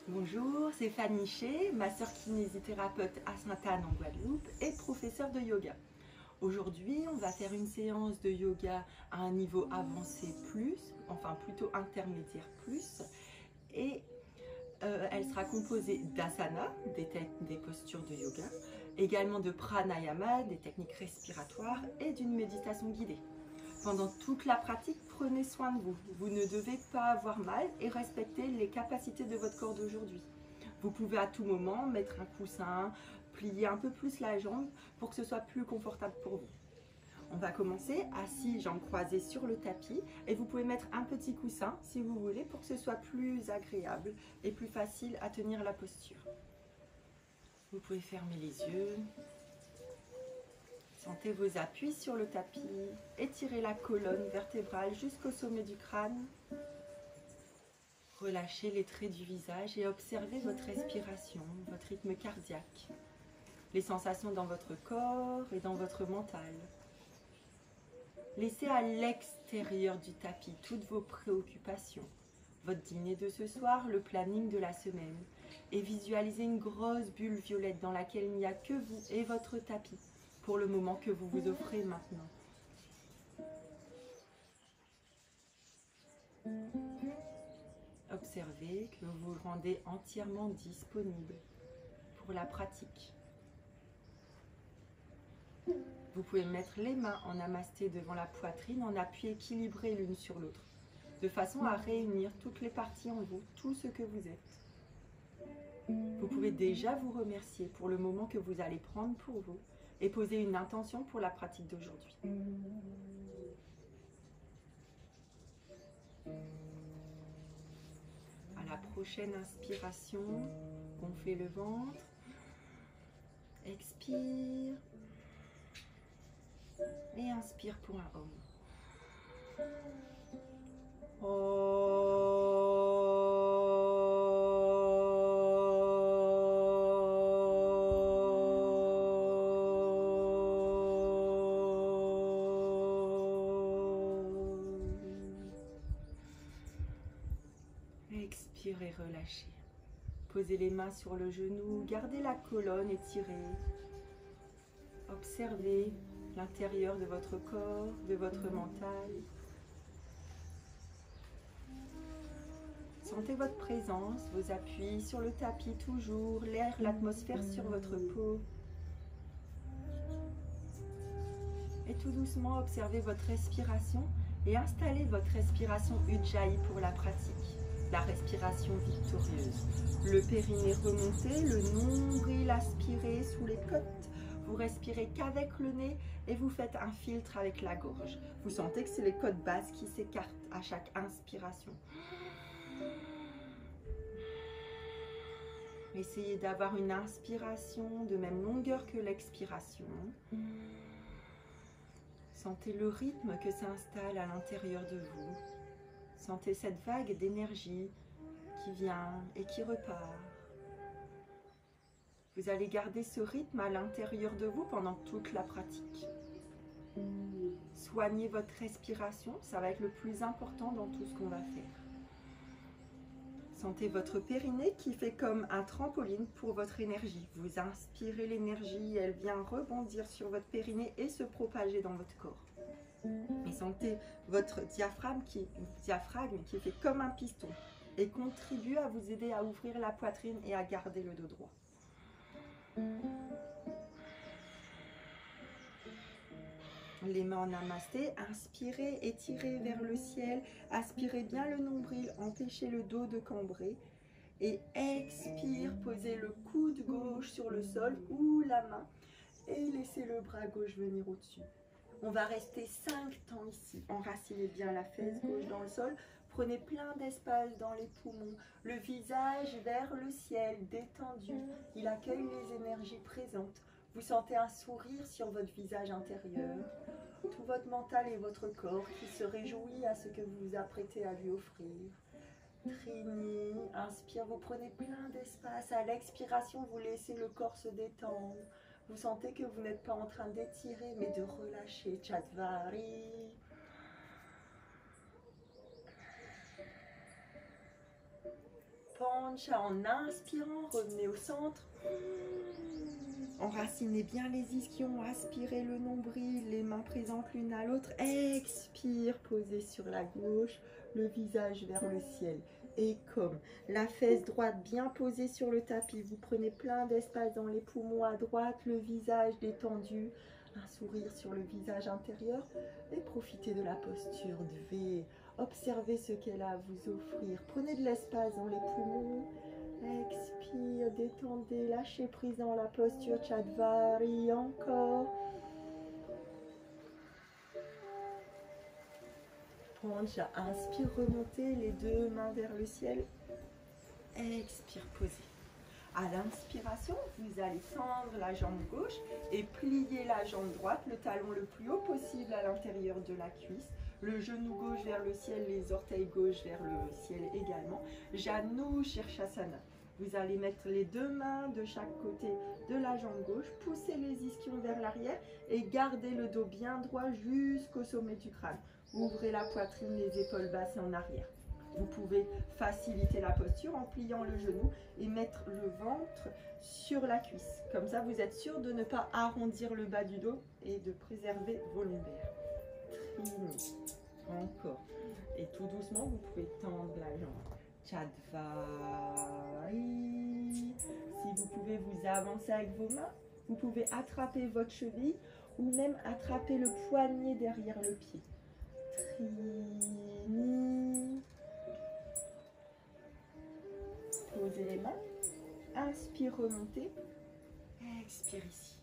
Bonjour, c'est Fanny Ché, masseur kinésithérapeute à Sainte-Anne en Guadeloupe et professeure de yoga. Aujourd'hui, on va faire une séance de yoga à un niveau avancé plus, enfin plutôt intermédiaire plus, et elle sera composée d'asana, des postures de yoga, également de pranayama, des techniques respiratoires et d'une méditation guidée. Pendant toute la pratique, prenez soin de vous. Vous ne devez pas avoir mal et respecter les capacités de votre corps d'aujourd'hui. Vous pouvez à tout moment mettre un coussin, plier un peu plus la jambe pour que ce soit plus confortable pour vous. On va commencer assis, jambes croisées sur le tapis, et vous pouvez mettre un petit coussin si vous voulez pour que ce soit plus agréable et plus facile à tenir la posture. Vous pouvez fermer les yeux. Sentez vos appuis sur le tapis, étirez la colonne vertébrale jusqu'au sommet du crâne. Relâchez les traits du visage et observez votre respiration, votre rythme cardiaque, les sensations dans votre corps et dans votre mental. Laissez à l'extérieur du tapis toutes vos préoccupations, votre dîner de ce soir, le planning de la semaine, et visualisez une grosse bulle violette dans laquelle il n'y a que vous et votre tapis pour le moment que vous vous offrez maintenant. Observez que vous vous rendez entièrement disponible pour la pratique. Vous pouvez mettre les mains en namasté devant la poitrine en appui équilibré l'une sur l'autre, de façon à réunir toutes les parties en vous, tout ce que vous êtes. Vous pouvez déjà vous remercier pour le moment que vous allez prendre pour vous et poser une intention pour la pratique d'aujourd'hui. À la prochaine inspiration, gonflez le ventre, expire et inspire pour un Om. Expirez, relâchez. Posez les mains sur le genou, gardez la colonne étirée. Observez l'intérieur de votre corps, de votre mental. Sentez votre présence, vos appuis sur le tapis toujours, l'air, l'atmosphère sur votre peau. Et tout doucement, observez votre respiration et installez votre respiration Ujjayi pour la pratique. La respiration victorieuse. Le périnée remonté, le nombril aspiré sous les côtes. Vous respirez qu'avec le nez et vous faites un filtre avec la gorge. Vous sentez que c'est les côtes basses qui s'écartent à chaque inspiration. Essayez d'avoir une inspiration de même longueur que l'expiration. Sentez le rythme que s'installe à l'intérieur de vous. Sentez cette vague d'énergie qui vient et qui repart. Vous allez garder ce rythme à l'intérieur de vous pendant toute la pratique. Soignez votre respiration, ça va être le plus important dans tout ce qu'on va faire. Sentez votre périnée qui fait comme un trampoline pour votre énergie. Vous inspirez l'énergie, elle vient rebondir sur votre périnée et se propager dans votre corps. Et sentez votre diaphragme qui fait comme un piston et contribue à vous aider à ouvrir la poitrine et à garder le dos droit. Les mains en namasté, inspirez, étirez vers le ciel, aspirez bien le nombril, empêchez le dos de cambrer et expire, posez le coude gauche sur le sol ou la main et laissez le bras gauche venir au-dessus. On va rester 5 temps ici. Enracinez bien la fesse gauche dans le sol. Prenez plein d'espace dans les poumons. Le visage vers le ciel, détendu. Il accueille les énergies présentes. Vous sentez un sourire sur votre visage intérieur. Tout votre mental et votre corps qui se réjouit à ce que vous vous apprêtez à lui offrir. Trini, inspire, vous prenez plein d'espace. À l'expiration, vous laissez le corps se détendre. Vous sentez que vous n'êtes pas en train d'étirer, mais de relâcher. Chatvari. Pancha en inspirant, revenez au centre. Enracinez bien les ischions, aspirez le nombril, les mains présentes l'une à l'autre. Expire, posez sur la gauche, le visage vers le ciel. Et comme la fesse droite bien posée sur le tapis, vous prenez plein d'espace dans les poumons à droite, le visage détendu, un sourire sur le visage intérieur et profitez de la posture de V. Observez ce qu'elle a à vous offrir. Prenez de l'espace dans les poumons. Expire, détendez, lâchez prise dans la posture Chadvari. Encore. Pancha, inspire, remontez les deux mains vers le ciel. Expire, posez. À l'inspiration, vous allez tendre la jambe gauche et plier la jambe droite, le talon le plus haut possible à l'intérieur de la cuisse. Le genou gauche vers le ciel, les orteils gauche vers le ciel également. Janu Shirshasana. Vous allez mettre les deux mains de chaque côté de la jambe gauche, poussez les ischions vers l'arrière et gardez le dos bien droit jusqu'au sommet du crâne. Ouvrez la poitrine, les épaules basses en arrière. Vous pouvez faciliter la posture en pliant le genou et mettre le ventre sur la cuisse. Comme ça, vous êtes sûr de ne pas arrondir le bas du dos et de préserver vos lombaires. Trini. Encore. Et tout doucement, vous pouvez tendre la jambe. Chadvari. Si vous pouvez vous avancer avec vos mains, vous pouvez attraper votre cheville ou même attraper le poignet derrière le pied. Trini. Posez les mains. Inspire, remontez. Expire ici.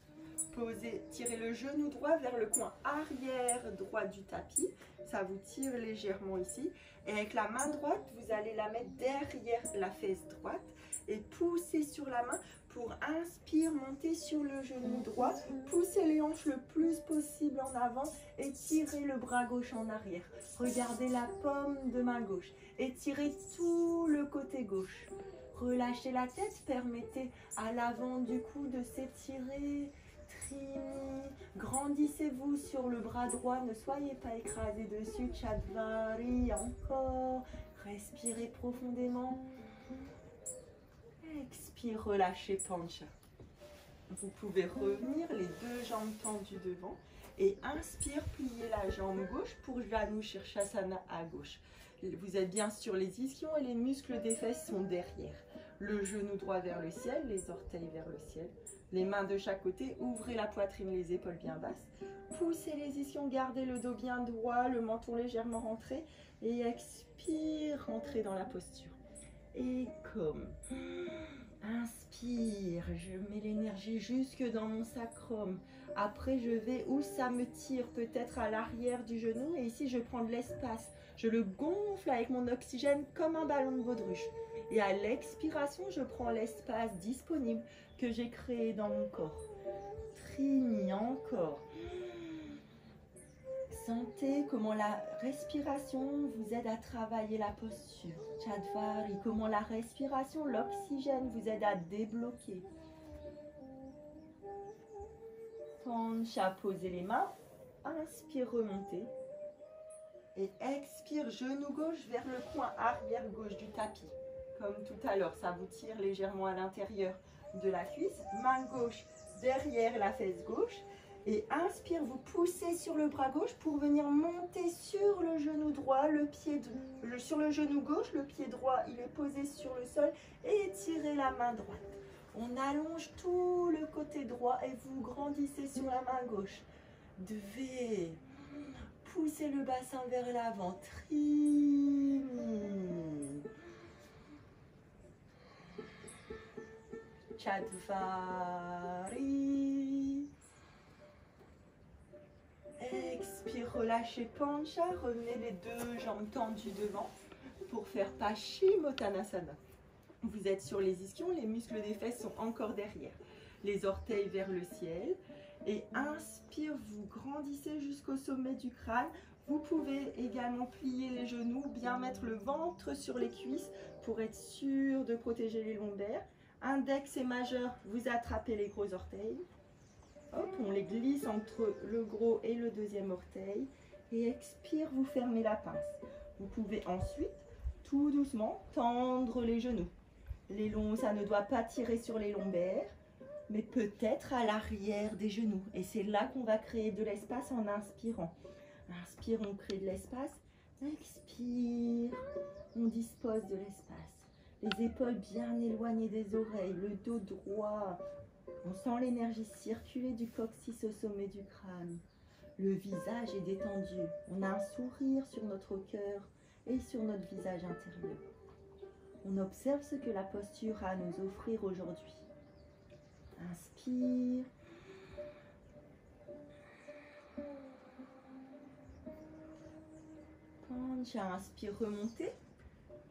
Posez, tirez le genou droit vers le coin arrière droit du tapis. Ça vous tire légèrement ici. Et avec la main droite, vous allez la mettre derrière la fesse droite et poussez sur la main pour inspire, monter sur le genou droit. Poussez les hanches le plus possible en avant et tirez le bras gauche en arrière. Regardez la paume de main gauche et tirez tout le côté gauche. Relâchez la tête, permettez à l'avant du cou de s'étirer. Trini. Grandissez-vous sur le bras droit, ne soyez pas écrasé dessus. Chadvari, encore. Respirez profondément. Expire, relâchez Pancha. Vous pouvez revenir, les deux jambes tendues devant. Et inspire, pliez la jambe gauche pour Janu Shirshasana à gauche. Vous êtes bien sur les ischions et les muscles des fesses sont derrière. Le genou droit vers le ciel, les orteils vers le ciel. Les mains de chaque côté, ouvrez la poitrine, les épaules bien basses. Poussez les ischions, gardez le dos bien droit, le menton légèrement rentré. Et expire, rentrez dans la posture. Et comme. Inspire, je mets l'énergie jusque dans mon sacrum. Après, je vais où ça me tire, peut-être à l'arrière du genou. Et ici, je prends de l'espace. Je le gonfle avec mon oxygène comme un ballon de baudruche. Et à l'expiration, je prends l'espace disponible que j'ai créé dans mon corps. Trini, encore. Sentez comment la respiration vous aide à travailler la posture. Chadvari, comment la respiration, l'oxygène vous aide à débloquer. Pancha, posez les mains. Inspire, remontez. Et expire, genou gauche vers le coin arrière gauche du tapis. Comme tout à l'heure, ça vous tire légèrement à l'intérieur de la cuisse. Main gauche derrière la fesse gauche. Et inspire, vous poussez sur le bras gauche pour venir monter sur le genou droit, sur le genou gauche, le pied droit, il est posé sur le sol et étirez la main droite. On allonge tout le côté droit et vous grandissez sur la main gauche. Devez pousser le bassin vers l'avant. Trini. Chadvari. Expire, relâchez Pancha, revenez les deux jambes tendues devant pour faire Paschimottanasana. Vous êtes sur les ischions, les muscles des fesses sont encore derrière. Les orteils vers le ciel. Et inspire, vous grandissez jusqu'au sommet du crâne. Vous pouvez également plier les genoux, bien mettre le ventre sur les cuisses pour être sûr de protéger les lombaires. Index et majeur, vous attrapez les gros orteils. Hop, on les glisse entre le gros et le deuxième orteil. Et expire, vous fermez la pince. Vous pouvez ensuite, tout doucement, tendre les genoux. Ça ne doit pas tirer sur les lombaires, mais peut-être à l'arrière des genoux. Et c'est là qu'on va créer de l'espace en inspirant. Inspire, on crée de l'espace. Expire, on dispose de l'espace. Les épaules bien éloignées des oreilles, le dos droit. On sent l'énergie circuler du coccyx au sommet du crâne. Le visage est détendu. On a un sourire sur notre cœur et sur notre visage intérieur. On observe ce que la posture a à nous offrir aujourd'hui. Inspire. Penche, inspire, remontez.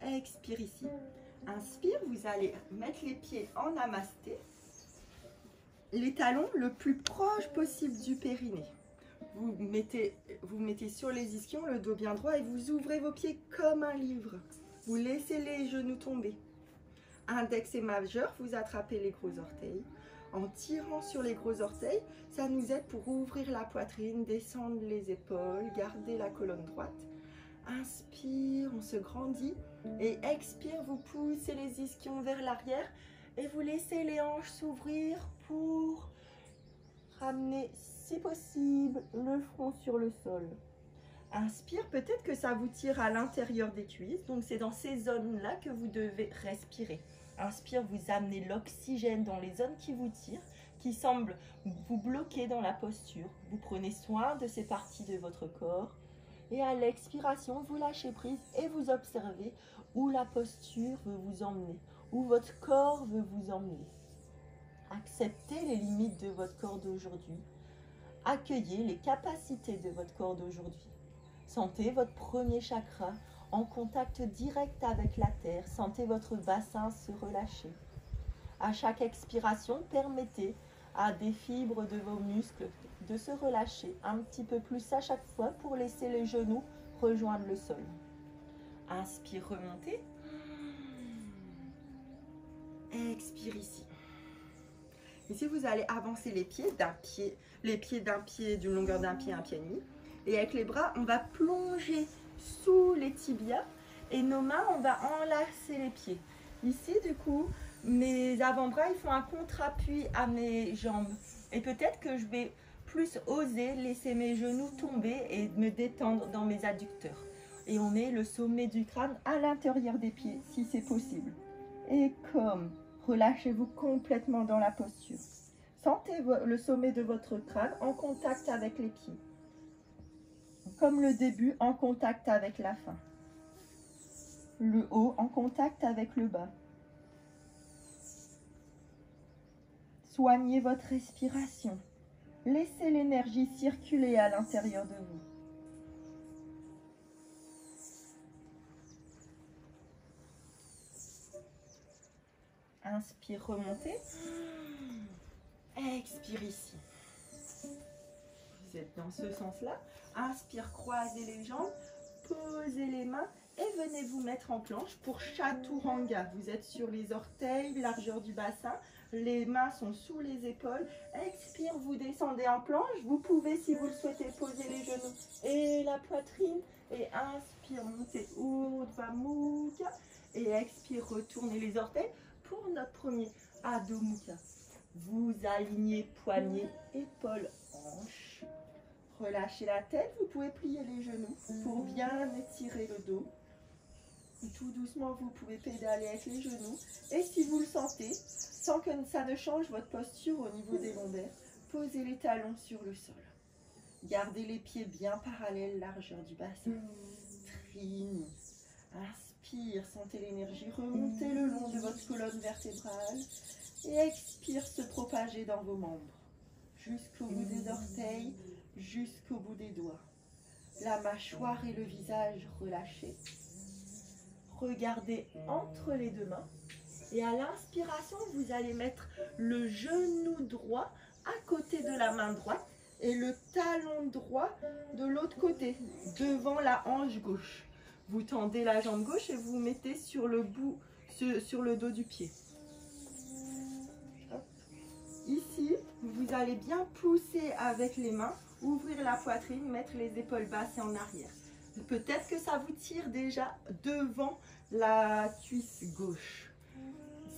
Expire ici. Inspire, vous allez mettre les pieds en namasté. Les talons le plus proche possible du périnée. Vous mettez sur les ischions, le dos bien droit et vous ouvrez vos pieds comme un livre. Vous laissez les genoux tomber. Index et majeur, vous attrapez les gros orteils. En tirant sur les gros orteils, ça nous aide pour ouvrir la poitrine, descendre les épaules, garder la colonne droite. Inspire, on se grandit. Et expire, vous poussez les ischions vers l'arrière et vous laissez les hanches s'ouvrir pour ramener, si possible, le front sur le sol. Inspire, peut-être que ça vous tire à l'intérieur des cuisses, donc c'est dans ces zones-là que vous devez respirer. Inspire, vous amenez l'oxygène dans les zones qui vous tirent, qui semblent vous bloquer dans la posture. Vous prenez soin de ces parties de votre corps. Et à l'expiration, vous lâchez prise et vous observez où la posture veut vous emmener, où votre corps veut vous emmener. Acceptez les limites de votre corps d'aujourd'hui. Accueillez les capacités de votre corps d'aujourd'hui. Sentez votre premier chakra en contact direct avec la terre. Sentez votre bassin se relâcher. À chaque expiration, permettez à des fibres de vos muscles de se relâcher un petit peu plus à chaque fois pour laisser les genoux rejoindre le sol. Inspire, remontez. Expire ici. Ici, vous allez avancer les pieds d'une longueur d'un pied, un pied et demi. Et avec les bras, on va plonger sous les tibias et nos mains, on va enlacer les pieds. Ici, du coup, mes avant-bras, ils font un contre-appui à mes jambes. Et peut-être que je vais plus oser laisser mes genoux tomber et me détendre dans mes adducteurs. Et on met le sommet du crâne à l'intérieur des pieds, si c'est possible. Et relâchez-vous complètement dans la posture. Sentez le sommet de votre crâne en contact avec les pieds. Comme le début en contact avec la fin. Le haut en contact avec le bas. Soignez votre respiration. Laissez l'énergie circuler à l'intérieur de vous. Inspire, remontez. Expire ici. Vous êtes dans ce sens-là. Inspire, croisez les jambes, posez les mains et venez vous mettre en planche pour Chaturanga. Vous êtes sur les orteils, largeur du bassin. Les mains sont sous les épaules. Expire, vous descendez en planche. Vous pouvez, si vous le souhaitez, poser les genoux et la poitrine. Et inspire, montez Urdhva Mukha. Et expire, retournez les orteils pour notre premier Adho Mukha. Vous alignez poignets, épaules, hanches. Relâchez la tête. Vous pouvez plier les genoux pour bien étirer le dos. Tout doucement, vous pouvez pédaler avec les genoux. Et si vous le sentez, sans que ça ne change votre posture au niveau des lombaires, posez les talons sur le sol. Gardez les pieds bien parallèles, largeur du bassin. Trigne. Inspire, sentez l'énergie remonter le long de votre colonne vertébrale. Et expire, se propager dans vos membres. Jusqu'au bout des orteils, jusqu'au bout des doigts. La mâchoire et le visage relâchés. Regardez entre les deux mains et à l'inspiration, vous allez mettre le genou droit à côté de la main droite et le talon droit de l'autre côté, devant la hanche gauche. Vous tendez la jambe gauche et vous mettez sur le dos du pied. Hop. Ici, vous allez bien pousser avec les mains, ouvrir la poitrine, mettre les épaules basses et en arrière. Peut-être que ça vous tire déjà devant la cuisse gauche.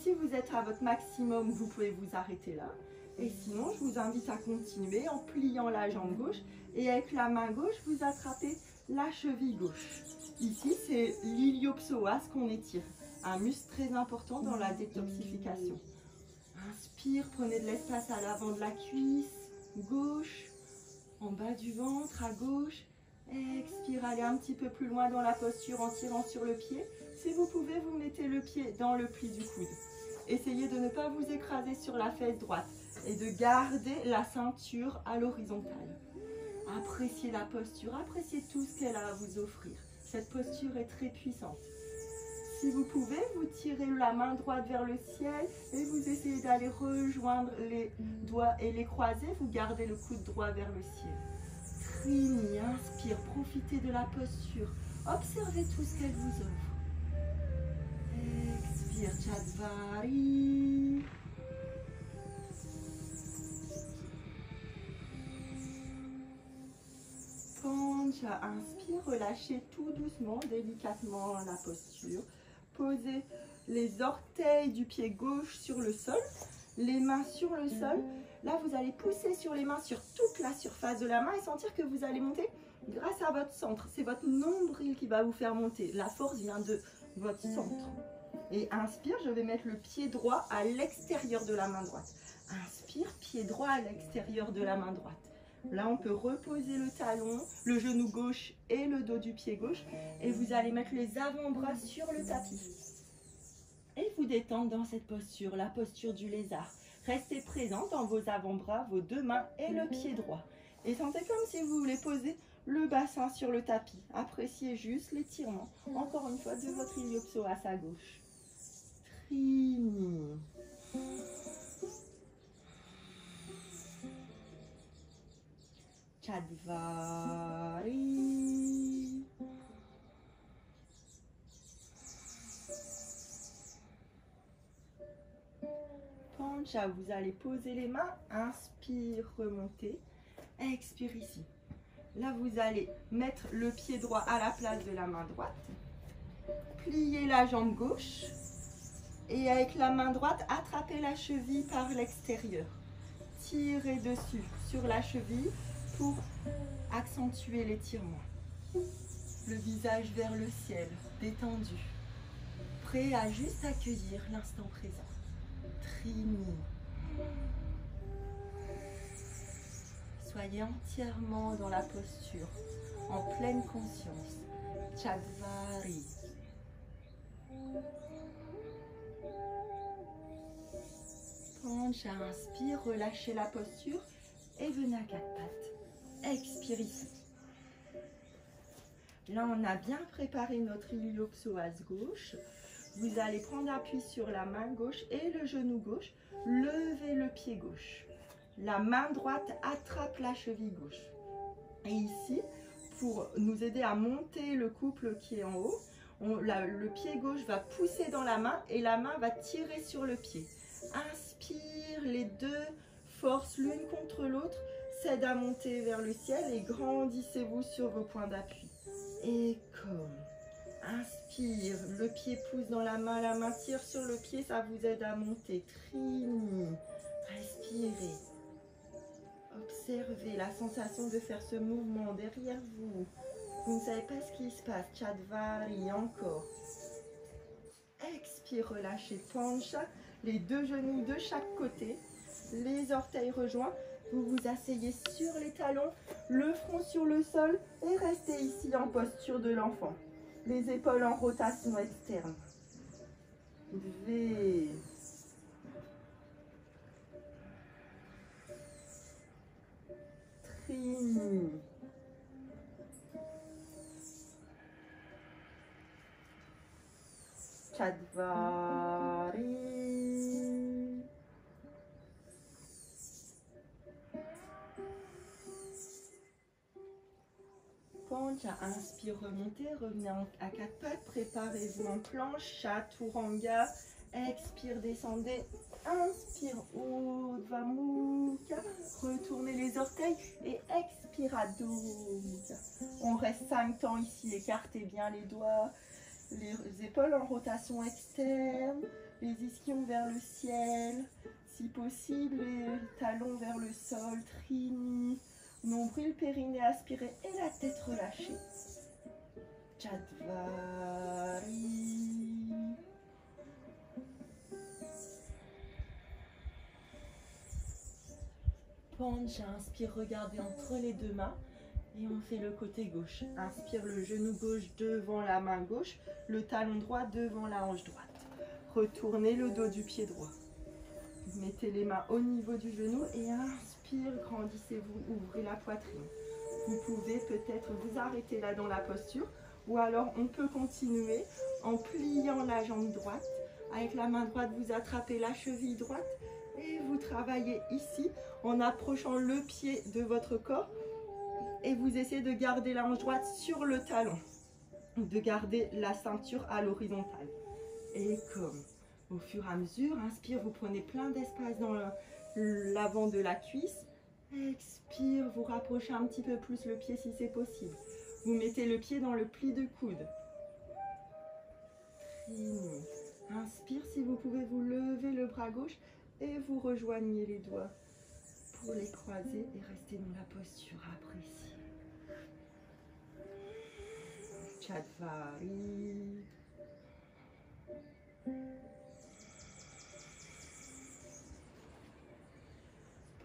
Si vous êtes à votre maximum, vous pouvez vous arrêter là. Et sinon, je vous invite à continuer en pliant la jambe gauche et avec la main gauche, vous attrapez la cheville gauche. Ici, c'est l'iliopsoas qu'on étire, un muscle très important dans la détoxification. Inspire, prenez de l'espace à l'avant de la cuisse, gauche, en bas du ventre, à gauche. Expire, allez un petit peu plus loin dans la posture en tirant sur le pied. Si vous pouvez, vous mettez le pied dans le pli du coude. Essayez de ne pas vous écraser sur la fesse droite et de garder la ceinture à l'horizontale. Appréciez la posture, appréciez tout ce qu'elle a à vous offrir. Cette posture est très puissante. Si vous pouvez, vous tirez la main droite vers le ciel et vous essayez d'aller rejoindre les doigts et les croiser. Vous gardez le coude droit vers le ciel. Trini, inspire, profitez de la posture. Observez tout ce qu'elle vous offre. Expire, Chatvari. Pancha, inspire, relâchez tout doucement, délicatement la posture. Posez les orteils du pied gauche sur le sol, les mains sur le sol. Là, vous allez pousser sur les mains sur toute la surface de la main et sentir que vous allez monter grâce à votre centre. C'est votre nombril qui va vous faire monter. La force vient de votre centre. Et inspire, je vais mettre le pied droit à l'extérieur de la main droite. Inspire, pied droit à l'extérieur de la main droite. Là, on peut reposer le talon, le genou gauche et le dos du pied gauche. Et vous allez mettre les avant-bras sur le tapis. Et vous détendre dans cette posture, la posture du lézard. Restez présent dans vos avant-bras, vos deux mains et le pied droit. Et sentez comme si vous voulez poser le bassin sur le tapis. Appréciez juste l'étirement, encore une fois, de votre iliopsoas à gauche. Trini. Chatvari. Pancha, vous allez poser les mains, inspire, remontez, expire ici. Là, vous allez mettre le pied droit à la place de la main droite, plier la jambe gauche et avec la main droite, attrapez la cheville par l'extérieur. Tirez dessus sur la cheville pour accentuer l'étirement. Le visage vers le ciel, détendu, prêt à juste accueillir l'instant présent. Trini. Soyez entièrement dans la posture, en pleine conscience. Chatvari. Pancha, inspire, relâchez la posture et venez à quatre pattes. Expire ici. Là, on a bien préparé notre iliopsoas gauche. Vous allez prendre appui sur la main gauche et le genou gauche. Levez le pied gauche. La main droite attrape la cheville gauche. Et ici, pour nous aider à monter le couple qui est en haut, le pied gauche va pousser dans la main et la main va tirer sur le pied. Inspire, les deux forces l'une contre l'autre, s'aident à monter vers le ciel et grandissez-vous sur vos points d'appui. Et comme. Inspire, le pied pousse dans la main tire sur le pied, ça vous aide à monter. Trini. Respirez. Observez la sensation de faire ce mouvement derrière vous. Vous ne savez pas ce qui se passe. Chatvari, encore. Expire, relâchez Pancha. Les deux genoux de chaque côté. Les orteils rejoints. Vous vous asseyez sur les talons, le front sur le sol et restez ici en posture de l'enfant. Les épaules en rotation externe. V. Trini. Chatvari. Pancha, inspire, remontez, revenez à quatre pattes, préparez-vous en planche, Chaturanga, expire, descendez, inspire, Urdhva Mukha, retournez les orteils et expire, Adho Mukha. On reste 5 temps ici, écartez bien les doigts, les épaules en rotation externe, les ischions vers le ciel, si possible les talons vers le sol, Trini, nombril, périnée aspiré et la tête relâchée. Chatvari. Pancha, inspire, regardez entre les deux mains et on fait le côté gauche. Inspire le genou gauche devant la main gauche, le talon droit devant la hanche droite. Retournez le dos du pied droit. Mettez les mains au niveau du genou et inspire, grandissez-vous, ouvrez la poitrine. Vous pouvez peut-être vous arrêter là dans la posture ou alors on peut continuer en pliant la jambe droite. Avec la main droite, vous attrapez la cheville droite et vous travaillez ici en approchant le pied de votre corps et vous essayez de garder la hanche droite sur le talon, de garder la ceinture à l'horizontale. Et comme au fur et à mesure, inspire, vous prenez plein d'espace dans l'avant de la cuisse. Expire, vous rapprochez un petit peu plus le pied si c'est possible. Vous mettez le pied dans le pli de coude. Inspire, si vous pouvez, vous levez le bras gauche et vous rejoignez les doigts pour les croiser et rester dans la posture appréciée. Chatvari.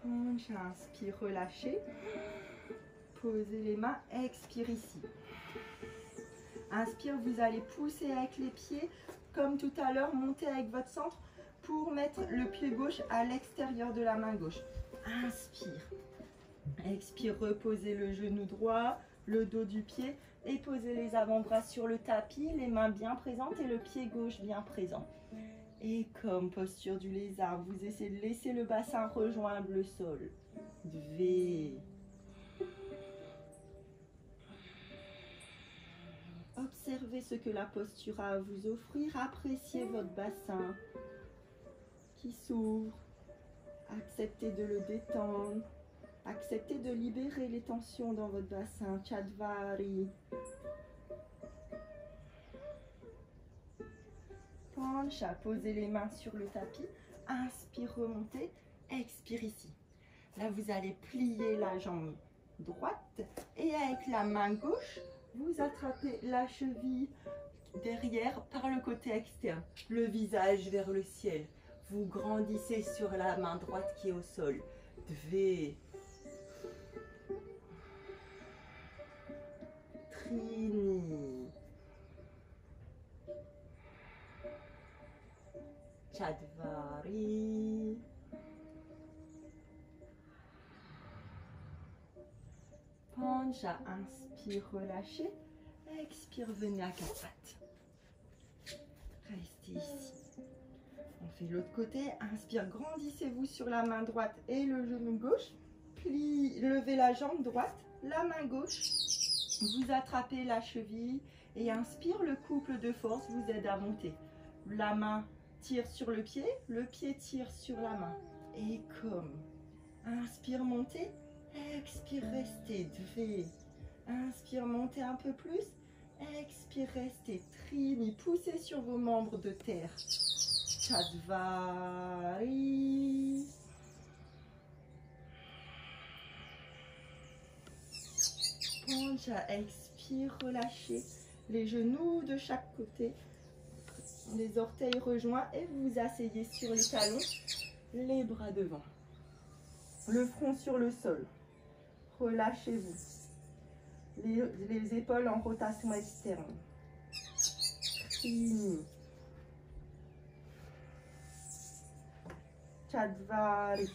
Pancha, inspire, relâchez. Posez les mains, expire ici. Inspire, vous allez pousser avec les pieds, comme tout à l'heure, monter avec votre centre pour mettre le pied gauche à l'extérieur de la main gauche. Inspire. Expire, reposez le genou droit, le dos du pied et posez les avant-bras sur le tapis, les mains bien présentes et le pied gauche bien présent. Et comme posture du lézard, vous essayez de laisser le bassin rejoindre le sol. Dvé. Observez ce que la posture a à vous offrir. Appréciez votre bassin qui s'ouvre. Acceptez de le détendre. Acceptez de libérer les tensions dans votre bassin. Chatvari. Pancha, posez les mains sur le tapis. Inspire, remontez. Expire ici. Là, vous allez plier la jambe droite et avec la main gauche, vous attrapez la cheville derrière par le côté externe, le visage vers le ciel. Vous grandissez sur la main droite qui est au sol. Dvé. Trini. Chatvari. Pancha, inspire, relâchez. Expire, venez à quatre pattes. Restez ici. On fait l'autre côté. Inspire, grandissez-vous sur la main droite et le genou gauche. Plie, levez la jambe droite, la main gauche. Vous attrapez la cheville et inspire, le couple de force vous aide à monter. La main tire sur le pied tire sur la main. Et comme. Inspire, montez. Expire, restez. Dvé. Inspire, montez un peu plus. Expire, restez. Trini, poussez sur vos membres de terre. Chatvari. Pancha, expire, relâchez les genoux de chaque côté. Les orteils rejoints et vous vous asseyez sur les talons, les bras devant. Le front sur le sol. Relâchez-vous. Les épaules en rotation externe. Trini. Chatvari.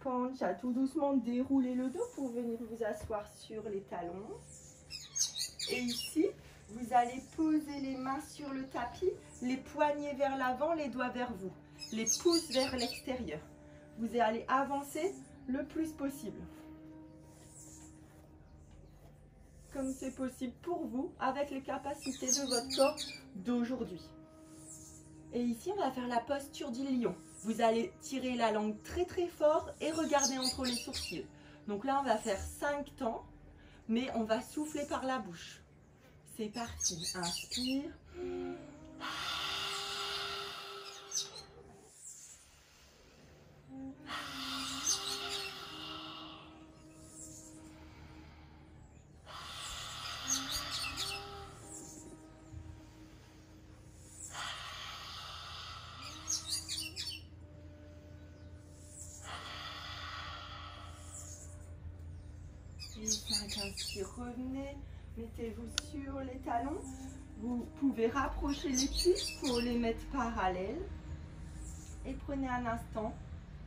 Pancha, tout doucement déroulez le dos pour venir vous asseoir sur les talons. Et ici, vous allez poser les mains sur le tapis, les poignets vers l'avant, les doigts vers vous, les pouces vers l'extérieur. Vous allez avancer le plus possible. Comme c'est possible pour vous, avec les capacités de votre corps d'aujourd'hui. Et ici, on va faire la posture du lion. Vous allez tirer la langue très très fort et regarder entre les sourcils. Donc là, on va faire 5 temps, mais on va souffler par la bouche. C'est parti. Inspire. Et 5, inspire, revenez, mettez-vous sur les talons. Vous pouvez rapprocher les cuisses pour les mettre parallèles. Et prenez un instant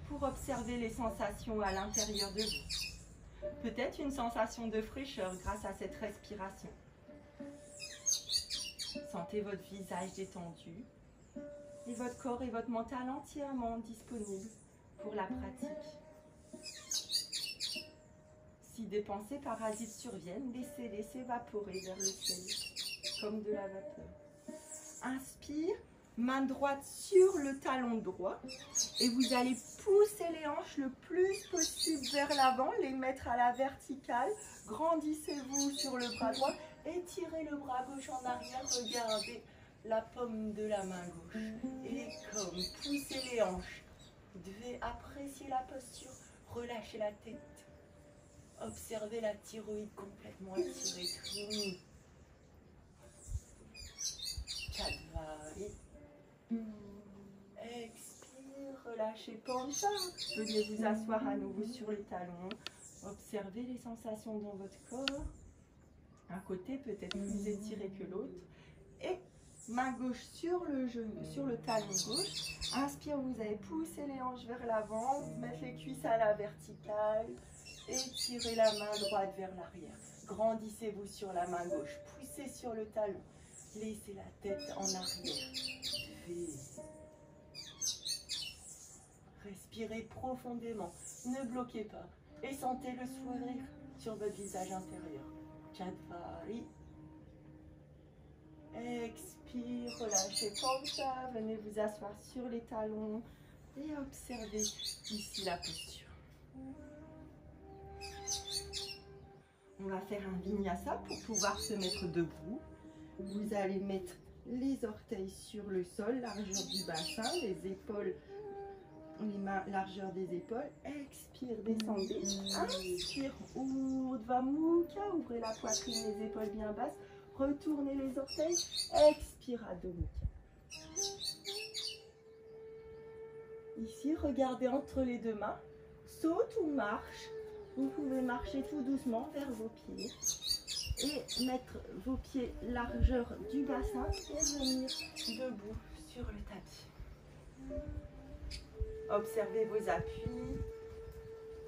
pour observer les sensations à l'intérieur de vous. Peut-être une sensation de fraîcheur grâce à cette respiration. Sentez votre visage détendu et votre corps et votre mental entièrement disponibles pour la pratique. Si des pensées parasites surviennent, laissez-les s'évaporer vers le ciel, comme de la vapeur. Inspire, main droite sur le talon droit, et vous allez pousser les hanches le plus possible vers l'avant, les mettre à la verticale. Grandissez-vous sur le bras droit, étirez le bras gauche en arrière, regardez la paume de la main gauche. Et comme poussez les hanches, vous devez apprécier la posture, relâchez la tête. Observez la thyroïde complètement étirée, très Chadvari. Expire, relâchez Pancha. Venez vous asseoir à nouveau sur les talons. Observez les sensations dans votre corps. Un côté peut être plus étiré que l'autre. Et main gauche sur le genou, sur le talon gauche. Inspire, vous allez pousser les hanches vers l'avant, mettre les cuisses à la verticale. Étirez la main droite vers l'arrière. Grandissez-vous sur la main gauche. Poussez sur le talon. Laissez la tête en arrière. Respirez profondément. Ne bloquez pas. Et sentez le sourire sur votre visage intérieur. Chadvari. Expire, relâchez Pancha. Venez vous asseoir sur les talons. Et observez ici la posture. On va faire un vinyasa pour pouvoir se mettre debout. Vous allez mettre les orteils sur le sol, largeur du bassin, les épaules, les mains, largeur des épaules. Expire, descendez. Inspire, Urdhva Mukha, ouvrez la poitrine, les épaules bien basses. Retournez les orteils. Expire, Adho Mukha. Ici, regardez entre les deux mains. Saute ou marche. Vous pouvez marcher tout doucement vers vos pieds et mettre vos pieds largeur du bassin et venir debout sur le tapis. Observez vos appuis,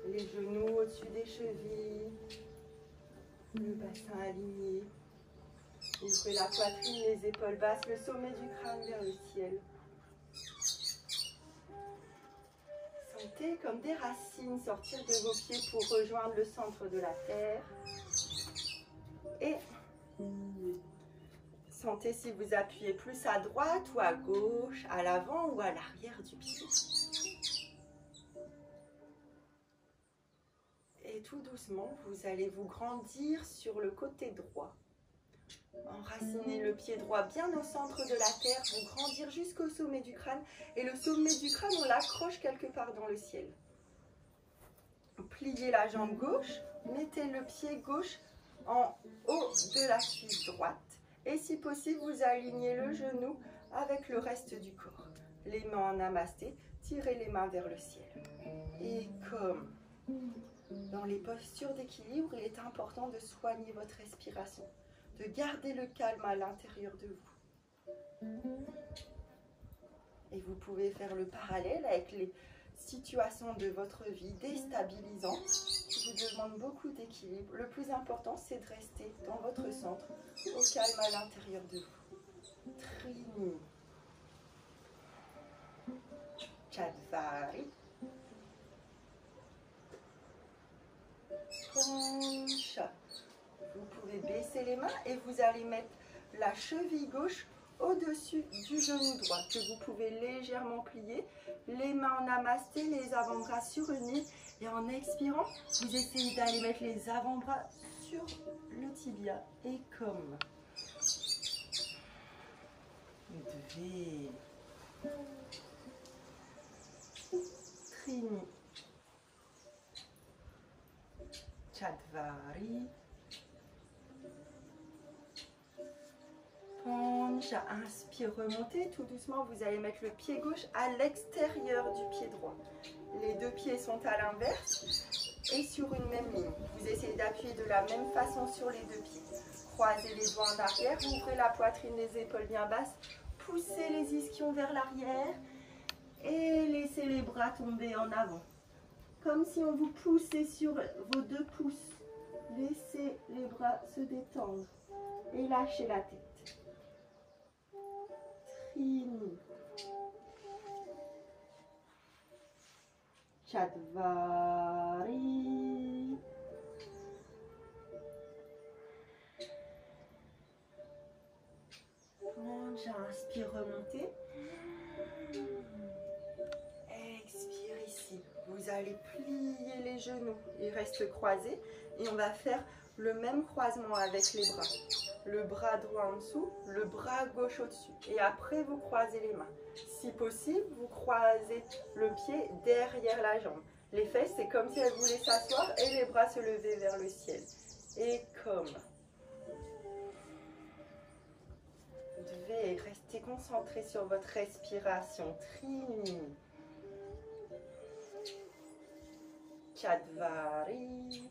les genoux au-dessus des chevilles, le bassin aligné. Ouvrez la poitrine, les épaules basses, le sommet du crâne vers le ciel. Sentez comme des racines sortir de vos pieds pour rejoindre le centre de la terre. Et sentez si vous appuyez plus à droite ou à gauche, à l'avant ou à l'arrière du pied. Et tout doucement, vous allez vous grandir sur le côté droit. Enracinez le pied droit bien au centre de la terre, vous grandir jusqu'au sommet du crâne. Et le sommet du crâne, on l'accroche quelque part dans le ciel. Pliez la jambe gauche, mettez le pied gauche en haut de la cuisse droite. Et si possible, vous alignez le genou avec le reste du corps. Les mains en namasté, tirez les mains vers le ciel. Et comme dans les postures d'équilibre, il est important de soigner votre respiration, de garder le calme à l'intérieur de vous. Et vous pouvez faire le parallèle avec les situations de votre vie déstabilisantes qui vous demandent beaucoup d'équilibre. Le plus important, c'est de rester dans votre centre, au calme à l'intérieur de vous. Trini. Chadvari. Pancha. Vous pouvez baisser les mains et vous allez mettre la cheville gauche au-dessus du genou droit que vous pouvez légèrement plier. Les mains en namasté, les avant-bras surunis. Et en expirant, vous essayez d'aller mettre les avant-bras sur le tibia. Et comme Udve. Trini. Chatvari. Pancha. Inspire, remontez. Tout doucement, vous allez mettre le pied gauche à l'extérieur du pied droit. Les deux pieds sont à l'inverse et sur une même ligne. Vous essayez d'appuyer de la même façon sur les deux pieds. Croisez les doigts en arrière, ouvrez la poitrine, les épaules bien basses. Poussez les ischions vers l'arrière et laissez les bras tomber en avant. Comme si on vous poussait sur vos deux pouces. Laissez les bras se détendre et lâchez la tête. Trini. Chatvari. Inspire, remontez. Expire ici. Vous allez plier les genoux. Ils restent croisés. Et on va faire le même croisement avec les bras. Le bras droit en dessous, le bras gauche au-dessus. Et après, vous croisez les mains. Si possible, vous croisez le pied derrière la jambe. Les fesses, c'est comme si elles voulaient s'asseoir et les bras se lever vers le ciel. Et comme. Vous devez rester concentré sur votre respiration. Trini. Chatvari.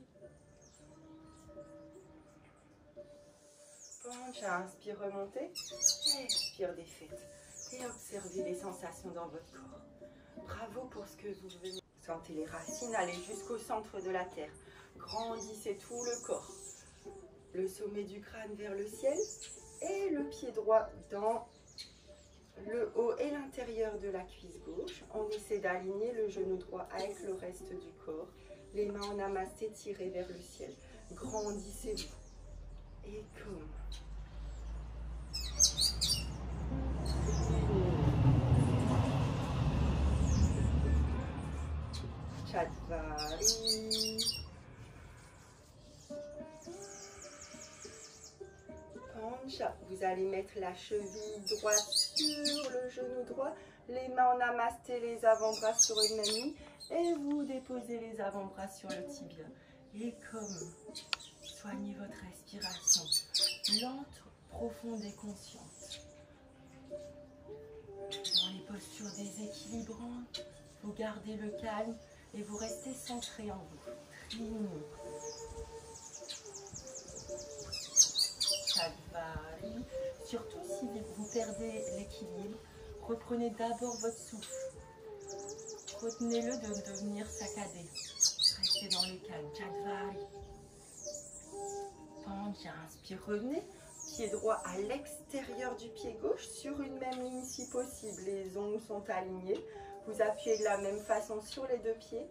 Pancha, inspire, remontez. Expire, défaite. Et observez les sensations dans votre corps. Bravo pour ce que vous venez. Sentez les racines aller jusqu'au centre de la terre. Grandissez tout le corps. Le sommet du crâne vers le ciel. Et le pied droit dans le haut et l'intérieur de la cuisse gauche. On essaie d'aligner le genou droit avec le reste du corps. Les mains en namasté tirées vers le ciel. Grandissez-vous. Et comme. Chatvari. Pancha. Vous allez mettre la cheville droite sur le genou droit. Les mains en namasté, les avant-bras sur une même ligne. Et vous déposez les avant-bras sur le tibia. Et comme. Soignez votre respiration. Lente, profonde et consciente. Dans les postures déséquilibrantes, vous gardez le calme et vous restez centré en vous. Trini. Chatvari. Surtout si vous perdez l'équilibre, reprenez d'abord votre souffle. Retenez-le de devenir saccadé. Restez dans le calme. Chatvari. Pancha, inspire, revenez. Pied droit à l'extérieur du pied gauche, sur une même ligne si possible. Les ongles sont alignés. Vous appuyez de la même façon sur les deux pieds.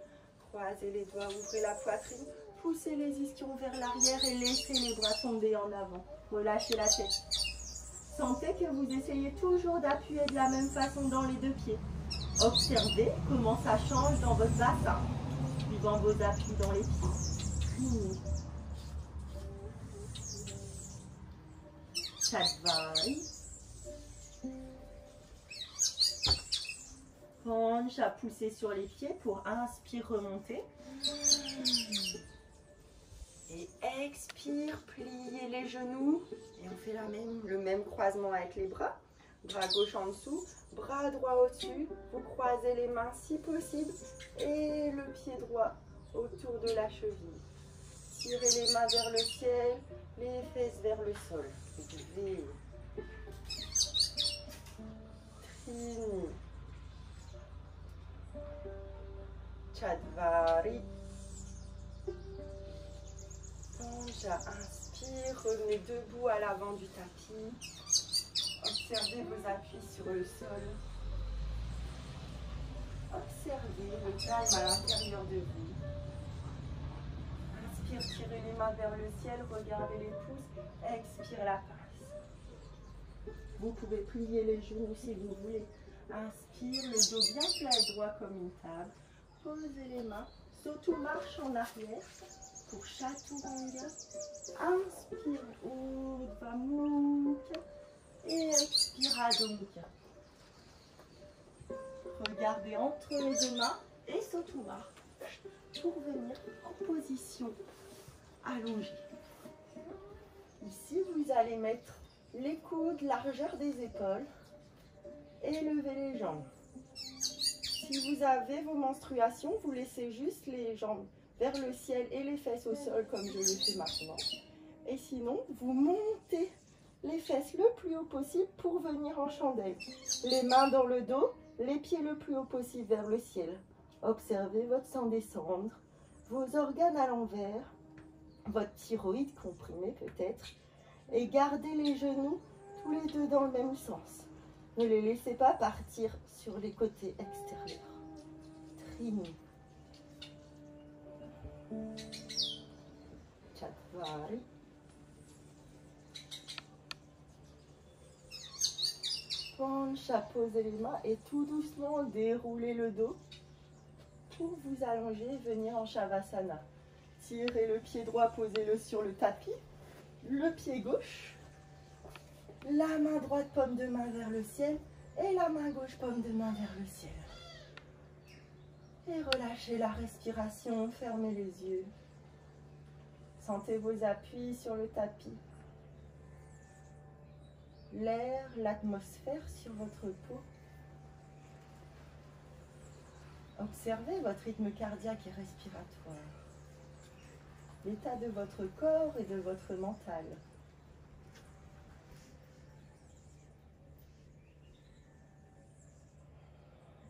Croisez les doigts, ouvrez la poitrine. Poussez les ischions vers l'arrière et laissez les bras tomber en avant. Relâchez la tête. Sentez que vous essayez toujours d'appuyer de la même façon dans les deux pieds. Observez comment ça change dans votre bassin, suivant vos appuis dans les pieds. Chatvari. Pancha, poussez sur les pieds pour inspire, remonter. Et expire, pliez les genoux. Et on fait le même croisement avec les bras. Bras gauche en dessous, bras droit au-dessus. Vous croisez les mains si possible. Et le pied droit autour de la cheville. Tirez les mains vers le ciel, les fesses vers le sol. Trini. Chatvari. Pancha, inspire, revenez debout à l'avant du tapis. Observez vos appuis sur le sol. Observez le calme à l'intérieur de vous. Inspire, tirez les mains vers le ciel, regardez les pouces. Expire la pince. Vous pouvez plier les genoux si vous voulez. Inspire, le dos bien plat et droit comme une table. Posez les mains. Surtout marche en arrière pour Chaturanga. Inspire, Urdhva Mukha. Et expira donc. Regardez entre les deux mains et Sotouma pour venir en position allongée. Ici, vous allez mettre les coudes largeur des épaules et lever les jambes. Si vous avez vos menstruations, vous laissez juste les jambes vers le ciel et les fesses au sol comme je le fais maintenant. Et sinon, vous montez les fesses le plus haut possible pour venir en chandelle. Les mains dans le dos, les pieds le plus haut possible vers le ciel. Observez votre sang descendre, vos organes à l'envers, votre thyroïde comprimée peut-être, et gardez les genoux tous les deux dans le même sens. Ne les laissez pas partir sur les côtés extérieurs. Trini. Chatvari. Pancha, posez les mains et tout doucement déroulez le dos pour vous allonger et venir en Shavasana. Tirez le pied droit, posez-le sur le tapis, le pied gauche, la main droite, paume de main vers le ciel et la main gauche, paume de main vers le ciel. Et relâchez la respiration, fermez les yeux. Sentez vos appuis sur le tapis. L'air, l'atmosphère sur votre peau. Observez votre rythme cardiaque et respiratoire. L'état de votre corps et de votre mental.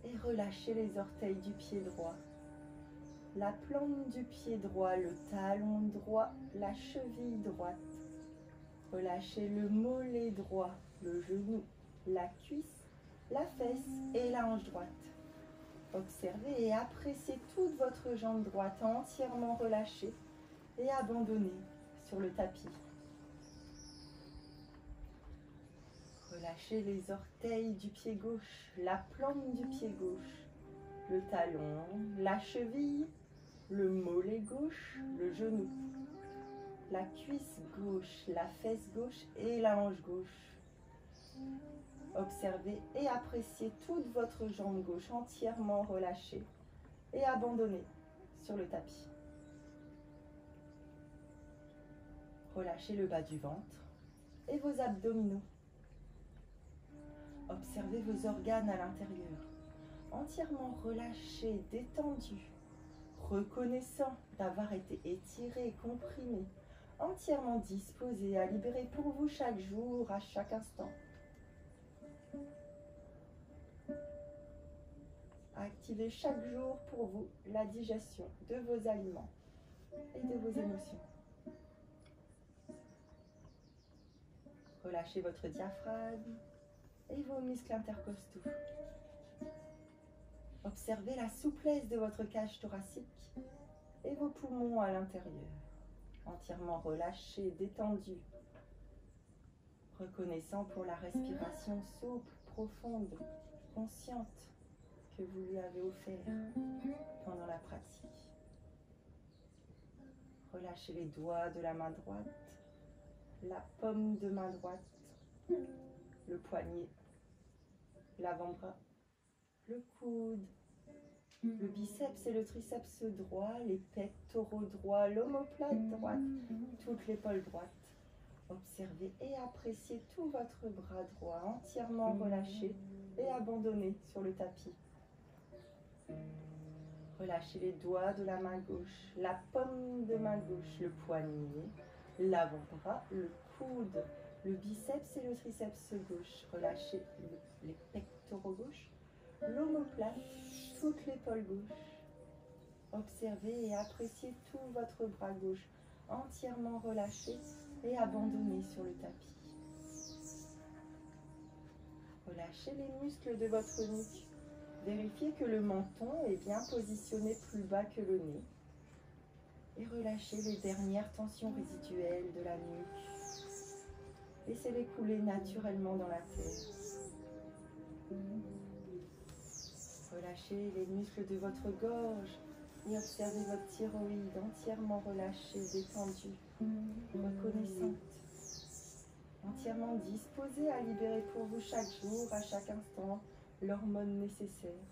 Et relâchez les orteils du pied droit. La plante du pied droit, le talon droit, la cheville droite. Relâchez le mollet droit, le genou, la cuisse, la fesse et la hanche droite. Observez et appréciez toute votre jambe droite entièrement relâchée et abandonnée sur le tapis. Relâchez les orteils du pied gauche, la plante du pied gauche, le talon, la cheville, le mollet gauche, le genou, la cuisse gauche, la fesse gauche et la hanche gauche. Observez et appréciez toute votre jambe gauche entièrement relâchée et abandonnée sur le tapis. Relâchez le bas du ventre et vos abdominaux. Observez vos organes à l'intérieur, entièrement relâchés, détendus, reconnaissant d'avoir été étirés et comprimés, entièrement disposés à libérer pour vous chaque jour, à chaque instant. Activez chaque jour pour vous la digestion de vos aliments et de vos émotions. Relâchez votre diaphragme et vos muscles intercostaux. Observez la souplesse de votre cage thoracique et vos poumons à l'intérieur, entièrement relâchés, détendus, reconnaissant pour la respiration souple, profonde, consciente que vous lui avez offert pendant la pratique. Relâchez les doigts de la main droite, la paume de main droite, le poignet, l'avant-bras, le coude, le biceps et le triceps droit, les pectoraux droits, l'omoplate droite, toute l'épaule droite. Observez et appréciez tout votre bras droit entièrement relâché et abandonné sur le tapis. Relâchez les doigts de la main gauche, la paume de main gauche, le poignet, l'avant-bras, le coude, le biceps et le triceps gauche. Relâchez les pectoraux gauche, l'omoplate, toute l'épaule gauche. Observez et appréciez tout votre bras gauche entièrement relâché et abandonné sur le tapis. Relâchez les muscles de votre nuque. Vérifiez que le menton est bien positionné plus bas que le nez. Et relâchez les dernières tensions résiduelles de la nuque. Laissez-les couler naturellement dans la terre. Relâchez les muscles de votre gorge et observez votre thyroïde entièrement relâchée, détendue, reconnaissante. entièrement disposé à libérer pour vous chaque jour, à chaque instant, l'hormone nécessaire.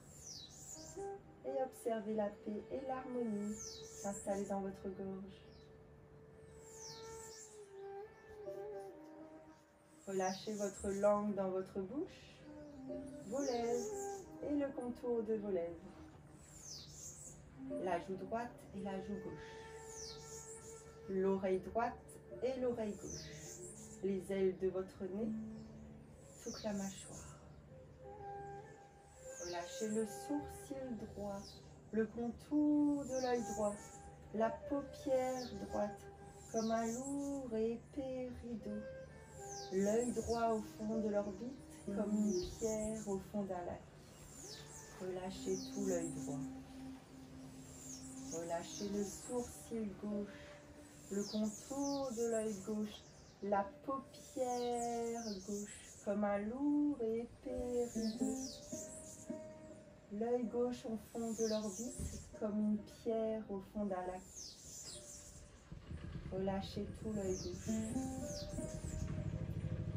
Et observez la paix et l'harmonie s'installer dans votre gorge. Relâchez votre langue dans votre bouche, vos lèvres et le contour de vos lèvres. La joue droite et la joue gauche. L'oreille droite et l'oreille gauche. Les ailes de votre nez, toute la mâchoire. Relâchez le sourcil droit, le contour de l'œil droit, la paupière droite, comme un lourd et épais rideau. L'œil droit au fond de l'orbite, comme une pierre au fond d'un lac. Relâchez tout l'œil droit. Relâchez le sourcil gauche, le contour de l'œil gauche, la paupière gauche, comme un lourd et épais rideau. L'œil gauche au fond de l'orbite, comme une pierre au fond d'un lac. Relâchez tout l'œil gauche.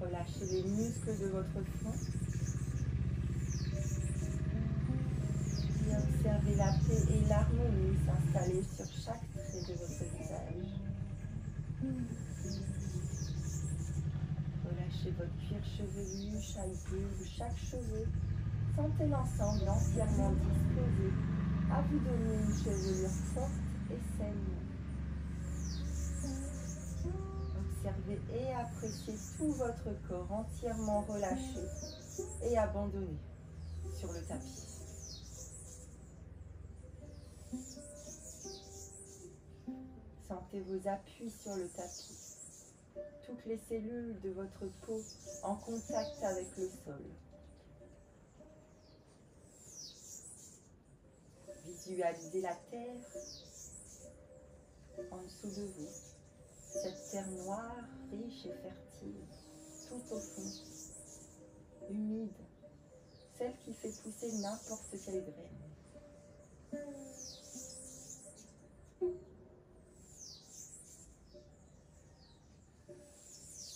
Relâchez les muscles de votre front. Et observez la paix et l'harmonie s'installer sur chaque trait de votre visage. Relâchez votre cuir chevelu, chaque boule, chaque cheveu. Sentez l'ensemble entièrement disposé à vous donner une chevelure forte et saine. Observez et appréciez tout votre corps entièrement relâché et abandonné sur le tapis. Sentez vos appuis sur le tapis, toutes les cellules de votre peau en contact avec le sol. Visualisez la terre en dessous de vous, cette terre noire, riche et fertile, tout au fond, humide, celle qui fait pousser n'importe quelle graine.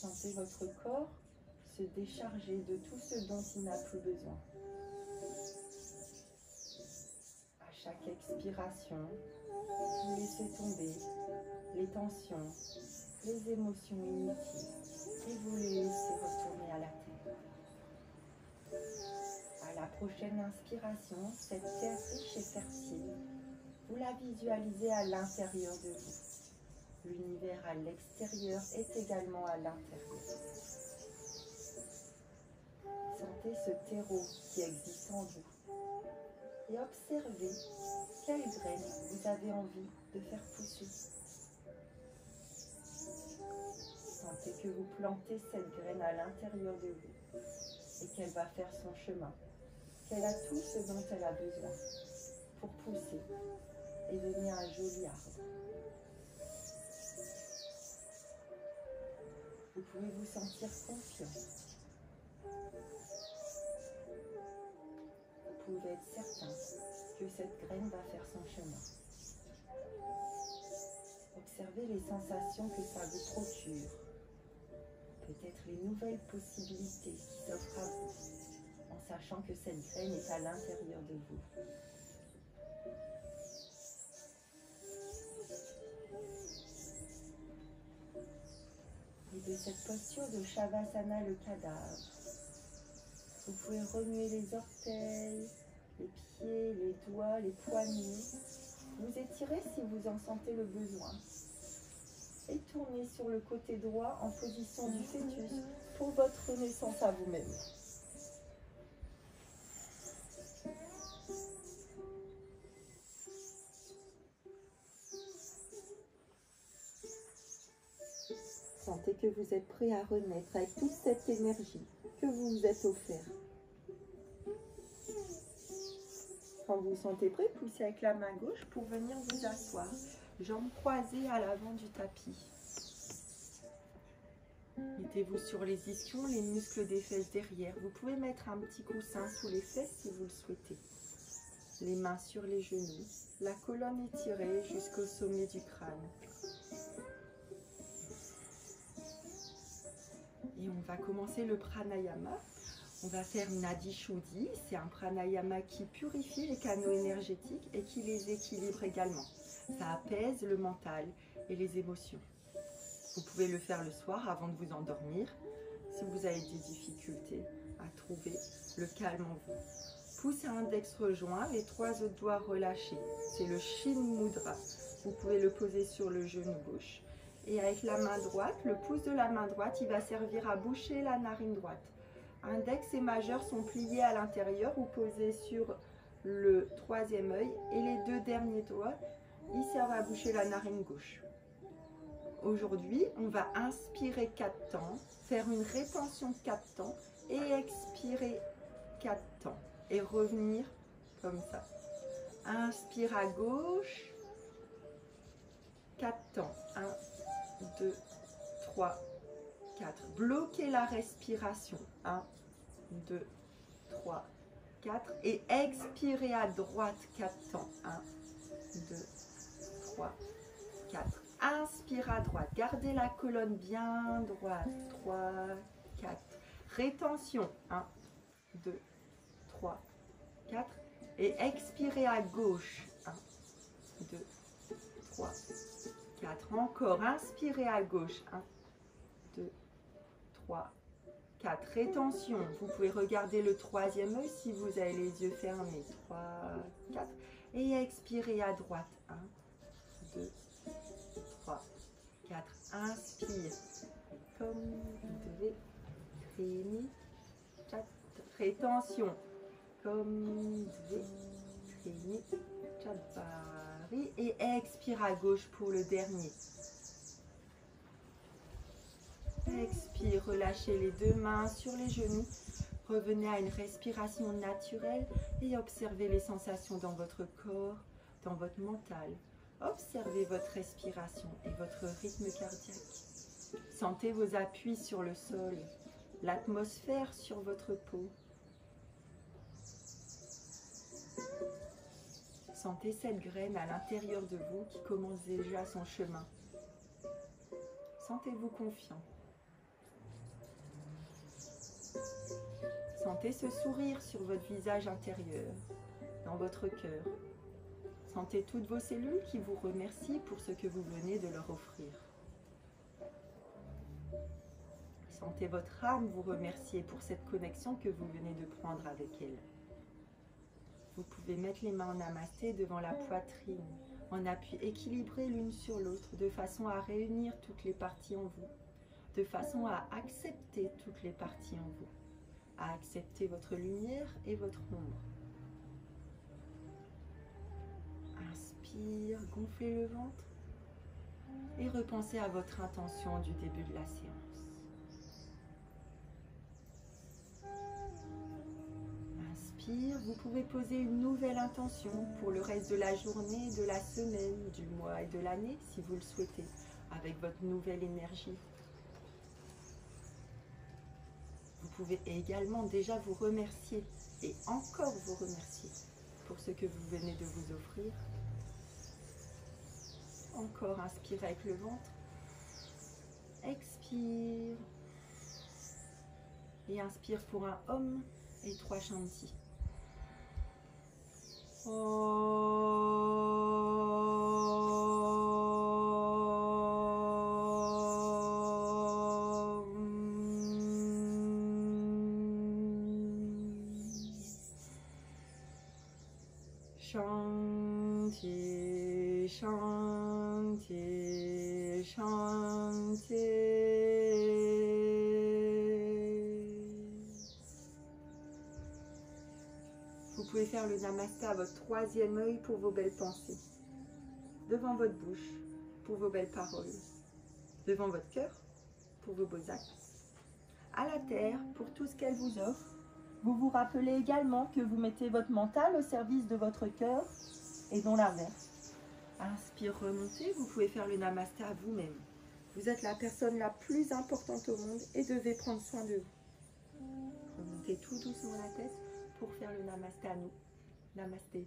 Sentez votre corps se décharger de tout ce dont il n'a plus besoin. À chaque expiration, vous laissez tomber les tensions, les émotions inutiles et vous les laissez retourner à la terre. À la prochaine inspiration, cette terre riche et fertile, vous la visualisez à l'intérieur de vous. L'univers à l'extérieur est également à l'intérieur. Sentez ce terreau qui existe en vous et observez quelle graine vous avez envie de faire pousser. Sentez que vous plantez cette graine à l'intérieur de vous et qu'elle va faire son chemin, qu'elle a tout ce dont elle a besoin pour pousser et devenir un joli arbre. Vous pouvez vous sentir confiant. Vous pouvez être certain que cette graine va faire son chemin. Observez les sensations que ça vous procure. Peut-être les nouvelles possibilités qui s'offrent à vous, en sachant que cette graine est à l'intérieur de vous. Et de cette posture de Shavasana, le cadavre, vous pouvez remuer les orteils, les pieds, les doigts, les poignets. Vous étirez si vous en sentez le besoin. Et tournez sur le côté droit en position du fœtus pour votre renaissance à vous-même. Sentez que vous êtes prêt à renaître avec toute cette énergie que vous vous êtes offert. Quand vous vous sentez prêt, poussez avec la main gauche pour venir vous asseoir. Jambes croisées à l'avant du tapis. Mettez-vous sur les ischions, les muscles des fesses derrière. Vous pouvez mettre un petit coussin sous les fesses si vous le souhaitez. Les mains sur les genoux, la colonne étirée jusqu'au sommet du crâne. Et on va commencer le pranayama. On va faire Nadi Shuddhi. C'est un pranayama qui purifie les canaux énergétiques et qui les équilibre également. Ça apaise le mental et les émotions. Vous pouvez le faire le soir avant de vous endormir si vous avez des difficultés à trouver le calme en vous. Pouce à index rejoint, les 3 autres doigts relâchés. C'est le Shin Mudra. Vous pouvez le poser sur le genou gauche. Et avec la main droite, le pouce de la main droite, il va servir à boucher la narine droite. Index et majeur sont pliés à l'intérieur ou posés sur le 3e œil. Et les 2 derniers doigts, ils servent à boucher la narine gauche. Aujourd'hui, on va inspirer 4 temps, faire une rétention 4 temps et expirer 4 temps. Et revenir comme ça. Inspire à gauche, 4 temps. 1, 2, 3, 4. Bloquez la respiration. 1, 2, 3, 4. Et expirez à droite 4 temps. 1, 2, 3, 4. Inspire à droite. Gardez la colonne bien droite. 3, 4. Rétention. 1, 2, 3, 4. Et expirez à gauche. 1, 2, 3, 4. Encore. Inspirez à gauche. 1, 2, 3, 4. Rétention. Vous pouvez regarder le 3e œil si vous avez les yeux fermés. 3, 4. Et expirez à droite. 1, 2, 3, 4. Inspire. Comme vous devez. Trimi. 4. Rétention. Comme Dve, Trimi, Chatpari. Et expire à gauche pour le dernier. Expire, relâchez les 2 mains sur les genoux. Revenez à une respiration naturelle et observez les sensations dans votre corps, dans votre mental. Observez votre respiration et votre rythme cardiaque. Sentez vos appuis sur le sol, l'atmosphère sur votre peau. Sentez cette graine à l'intérieur de vous qui commence déjà son chemin. Sentez-vous confiant. Sentez ce sourire sur votre visage intérieur, dans votre cœur. Sentez toutes vos cellules qui vous remercient pour ce que vous venez de leur offrir. Sentez votre âme vous remercier pour cette connexion que vous venez de prendre avec elle. Vous pouvez mettre les mains en namasté devant la poitrine, en appui équilibré l'une sur l'autre, de façon à réunir toutes les parties en vous, de façon à accepter toutes les parties en vous, à accepter votre lumière et votre ombre. Inspire, gonflez le ventre et repensez à votre intention du début de la séance. Vous pouvez poser une nouvelle intention pour le reste de la journée, de la semaine, du mois et de l'année, si vous le souhaitez, avec votre nouvelle énergie. Vous pouvez également déjà vous remercier et encore vous remercier pour ce que vous venez de vous offrir. Encore inspire avec le ventre. Expire. Et inspire pour un Om et 3 Shanti. Shanti, Shanti, Shanti. Vous pouvez faire le namasté à votre 3e œil pour vos belles pensées, devant votre bouche pour vos belles paroles, devant votre cœur pour vos beaux actes, à la terre pour tout ce qu'elle vous offre. Vous vous rappelez également que vous mettez votre mental au service de votre cœur et non l'inverse. Inspire, remontez, vous pouvez faire le namasté à vous-même. Vous êtes la personne la plus importante au monde et devez prendre soin de vous. Remontez tout doucement la tête pour faire le namasté à nous. Namasté.